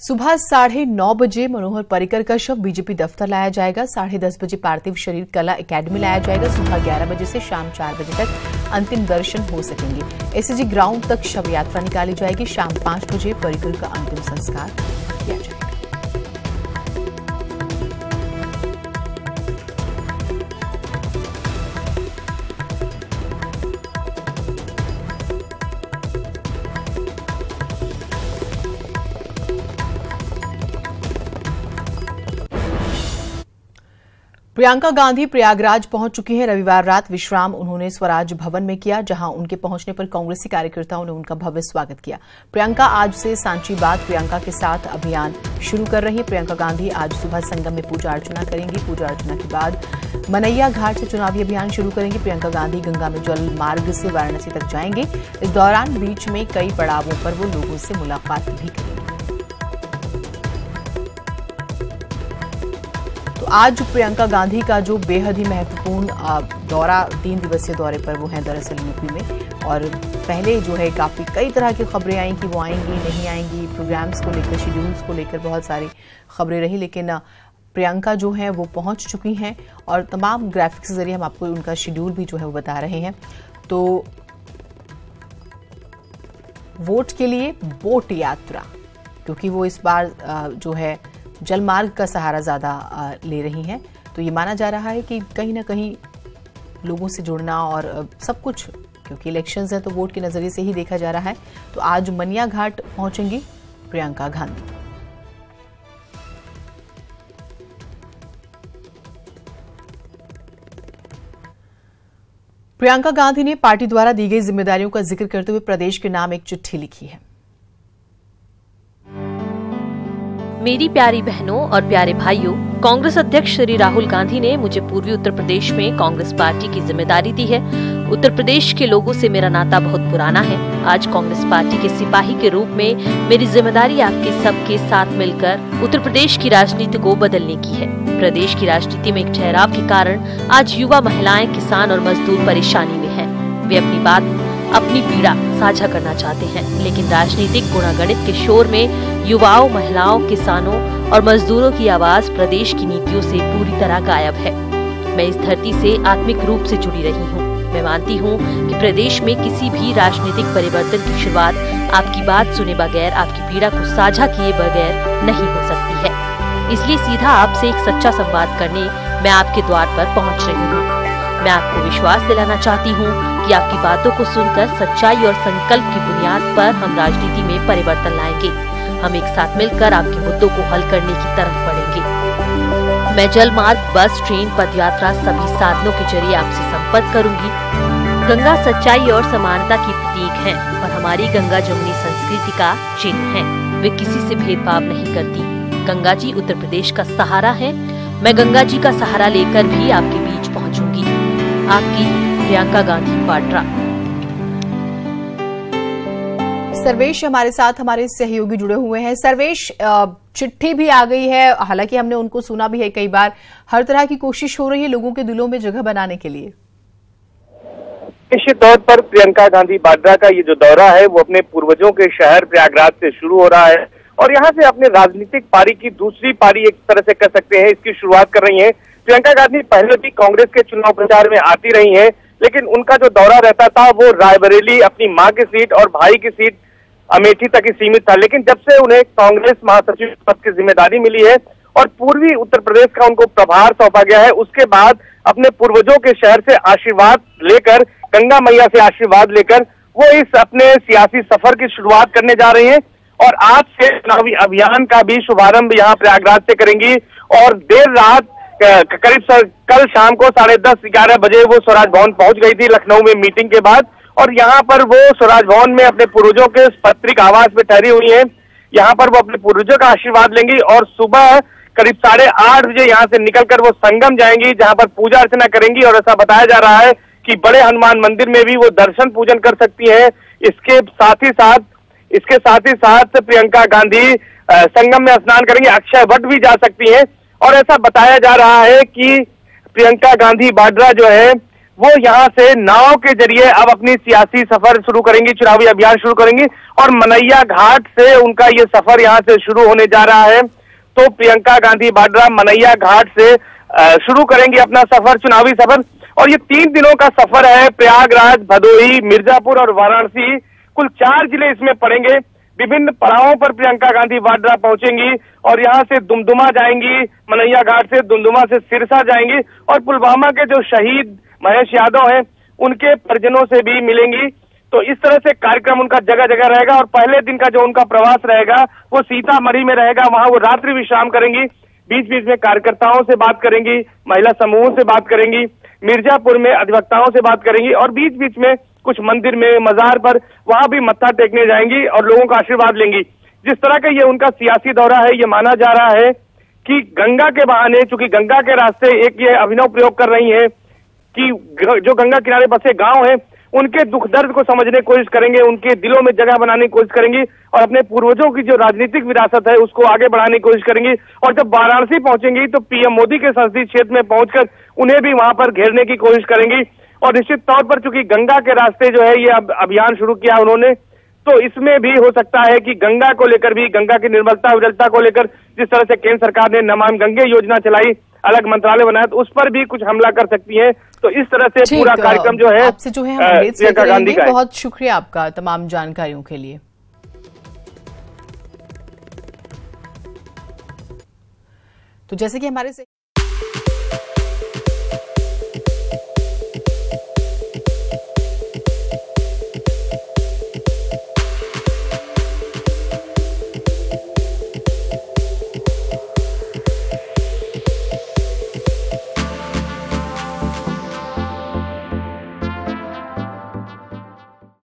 सुबह 9:30 बजे मनोहर पर्रिकर का शव बीजेपी दफ्तर लाया जाएगा। 10:30 बजे पार्थिव शरीर कला एकेडमी लाया जाएगा। सुबह 11 बजे से शाम 4 बजे तक अंतिम दर्शन हो सकेंगे। एसएजी ग्राउंड तक शव यात्रा निकाली जाएगी। शाम 5 बजे पर्रिकर का अंतिम संस्कार किया जाएगा। प्रियंका गांधी प्रयागराज पहुंच चुकी हैं। रविवार रात विश्राम उन्होंने स्वराज भवन में किया, जहां उनके पहुंचने पर कांग्रेसी कार्यकर्ताओं ने उनका भव्य स्वागत किया। प्रियंका आज से सांची बात प्रियंका के साथ अभियान शुरू कर रही हैं। प्रियंका गांधी आज सुबह संगम में पूजा अर्चना करेंगी। पूजा अर्चना के बाद मनैया घाट से चुनावी अभियान शुरू करेंगी। प्रियंका गांधी गंगा में जल मार्ग से वाराणसी तक जाएंगे। इस दौरान बीच में कई पड़ावों पर वो लोगों से मुलाकात भी करेंगे। तो आज प्रियंका गांधी का जो बेहद ही महत्वपूर्ण दौरा, 3 दिवसीय दौरे पर वो हैं दरअसल यूपी में। और पहले जो है काफी कई तरह की खबरें आई कि वो आएंगी नहीं आएंगी, प्रोग्राम्स को लेकर, शेड्यूल्स को लेकर बहुत सारी खबरें रही, लेकिन प्रियंका जो है वो पहुंच चुकी हैं और तमाम ग्राफिक्स के जरिए हम आपको उनका शेड्यूल भी जो है वो बता रहे हैं। तो वोट के लिए बोट यात्रा, क्योंकि वो इस बार जो है जलमार्ग का सहारा ज्यादा ले रही हैं, तो ये माना जा रहा है कि कहीं ना कहीं लोगों से जुड़ना और सब कुछ, क्योंकि इलेक्शंस है तो वोट के नजरिए से ही देखा जा रहा है। तो आज मनिया घाट पहुंचेंगी प्रियंका गांधी। प्रियंका गांधी ने पार्टी द्वारा दी गई जिम्मेदारियों का जिक्र करते हुए प्रदेश के नाम एक चिट्ठी लिखी है। मेरी प्यारी बहनों और प्यारे भाइयों, कांग्रेस अध्यक्ष श्री राहुल गांधी ने मुझे पूर्वी उत्तर प्रदेश में कांग्रेस पार्टी की जिम्मेदारी दी है। उत्तर प्रदेश के लोगों से मेरा नाता बहुत पुराना है। आज कांग्रेस पार्टी के सिपाही के रूप में मेरी जिम्मेदारी आपके सबके साथ मिलकर उत्तर प्रदेश की राजनीति को बदलने की है। प्रदेश की राजनीति में एक ठहराव के कारण आज युवा, महिलाएं, किसान और मजदूर परेशानी में हैं। वे अपनी बात, अपनी पीड़ा साझा करना चाहते हैं, लेकिन राजनीतिक गुणागणित के शोर में युवाओं, महिलाओं, किसानों और मजदूरों की आवाज प्रदेश की नीतियों से पूरी तरह गायब है। मैं इस धरती से आत्मिक रूप से जुड़ी रही हूँ। मैं मानती हूँ कि प्रदेश में किसी भी राजनीतिक परिवर्तन की शुरुआत आपकी बात सुने बगैर, आपकी पीड़ा को साझा किए बगैर नहीं हो सकती है। इसलिए सीधा आपसे एक सच्चा संवाद करने मैं आपके द्वार पर पहुँच रही हूँ। मैं आपको विश्वास दिलाना चाहती हूँ कि आपकी बातों को सुनकर सच्चाई और संकल्प की बुनियाद पर हम राजनीति में परिवर्तन लाएंगे। हम एक साथ मिलकर आपके मुद्दों को हल करने की तरफ बढ़ेंगे। मैं जल मार्ग, बस, ट्रेन, पदयात्रा सभी साधनों के जरिए आपसे संपर्क करूंगी। गंगा सच्चाई और समानता की प्रतीक है और हमारी गंगा जमुनी संस्कृति का चिन्ह है। वे किसी से भेदभाव नहीं करती। गंगा जी उत्तर प्रदेश का सहारा है। मैं गंगा जी का सहारा लेकर भी आपके बीच पहुंचूंगी। आपकी प्रियंका गांधी वाड्रा। सर्वेश हमारे साथ, हमारे सहयोगी जुड़े हुए हैं। सर्वेश, चिट्ठी भी आ गई है, हालांकि हमने उनको सुना भी है कई बार। हर तरह की कोशिश हो रही है लोगों के दिलों में जगह बनाने के लिए। निश्चित तौर पर प्रियंका गांधी वाड्रा का ये जो दौरा है वो अपने पूर्वजों के शहर प्रयागराज से शुरू हो रहा है और यहाँ से अपने राजनीतिक पारी की दूसरी पारी एक तरह से कह सकते हैं इसकी शुरुआत कर रही है। प्रियंका गांधी पहले भी कांग्रेस के चुनाव प्रचार में आती रही हैं, लेकिन उनका जो दौरा रहता था वो रायबरेली, अपनी मां की सीट और भाई की सीट अमेठी तक ही सीमित था। लेकिन जब से उन्हें कांग्रेस महासचिव पद की जिम्मेदारी मिली है और पूर्वी उत्तर प्रदेश का उनको प्रभार सौंपा गया है, उसके बाद अपने पूर्वजों के शहर से आशीर्वाद लेकर, गंगा मैया से आशीर्वाद लेकर वो इस अपने सियासी सफर की शुरुआत करने जा रही हैं और आज से चुनावी अभियान का भी शुभारंभ यहाँ प्रयागराज से करेंगी। और देर रात करीब कल शाम को 10:30-11 बजे वो स्वराज भवन पहुंच गई थी लखनऊ में मीटिंग के बाद, और यहाँ पर वो स्वराज भवन में अपने पूर्वजों के पैतृक आवास में ठहरी हुई हैं। यहाँ पर वो अपने पूर्वजों का आशीर्वाद लेंगी और सुबह करीब 8:30 बजे यहाँ से निकलकर वो संगम जाएंगी, जहाँ पर पूजा अर्चना करेंगी। और ऐसा बताया जा रहा है कि बड़े हनुमान मंदिर में भी वो दर्शन पूजन कर सकती है। इसके साथ ही साथ प्रियंका गांधी संगम में स्नान करेंगी, अक्षय वट भी जा सकती हैं। और ऐसा बताया जा रहा है कि प्रियंका गांधी वाड्रा जो है वो यहाँ से नाव के जरिए अब अपनी सियासी सफर शुरू करेंगी, चुनावी अभियान शुरू करेंगी और मनैया घाट से उनका ये सफर यहाँ से शुरू होने जा रहा है। तो प्रियंका गांधी वाड्रा मनैया घाट से शुरू करेंगी अपना सफर, चुनावी सफर। और ये 3 दिनों का सफर है। प्रयागराज, भदोही, मिर्जापुर और वाराणसी, कुल 4 जिले इसमें पड़ेंगे। विभिन्न पड़ावों पर प्रियंका गांधी वाड्रा पहुंचेंगी और यहाँ से दुमदुमा जाएंगी, मनैया घाट से दुमदुमा से सिरसा जाएंगी और पुलवामा के जो शहीद महेश यादव हैं उनके परिजनों से भी मिलेंगी। तो इस तरह से कार्यक्रम उनका जगह जगह रहेगा और पहले दिन का जो उनका प्रवास रहेगा वो सीतामढ़ी में रहेगा। वहां वो रात्रि विश्राम करेंगी, बीच बीच में कार्यकर्ताओं से बात करेंगी, महिला समूहों से बात करेंगी, मिर्जापुर में अधिवक्ताओं से बात करेंगी और बीच बीच में कुछ मंदिर में, मजार पर वहां भी मत्था टेकने जाएंगी और लोगों का आशीर्वाद लेंगी। जिस तरह का ये उनका सियासी दौरा है, ये माना जा रहा है कि गंगा के बहाने, चूंकि गंगा के रास्ते एक ये अभिनव प्रयोग कर रही है कि जो गंगा किनारे बसे गांव हैं उनके दुख दर्द को समझने की कोशिश करेंगे, उनके दिलों में जगह बनाने की कोशिश करेंगी और अपने पूर्वजों की जो राजनीतिक विरासत है उसको आगे बढ़ाने की कोशिश करेंगी। और जब वाराणसी पहुंचेंगी तो पीएम मोदी के संसदीय क्षेत्र में पहुंचकर उन्हें भी वहां पर घेरने की कोशिश करेंगी। और निश्चित तौर पर चूंकि गंगा के रास्ते जो है ये अभियान शुरू किया उन्होंने, तो इसमें भी हो सकता है कि गंगा को लेकर भी, गंगा की निर्मलता उजलता को लेकर जिस तरह से केंद्र सरकार ने नमामि गंगे योजना चलाई, अलग मंत्रालय बनाया, तो उस पर भी कुछ हमला कर सकती है। तो इस तरह से पूरा कार्यक्रम जो है आपसे जो है प्रियंका गांधी का। बहुत शुक्रिया आपका तमाम जानकारियों के लिए। तो जैसे कि हमारे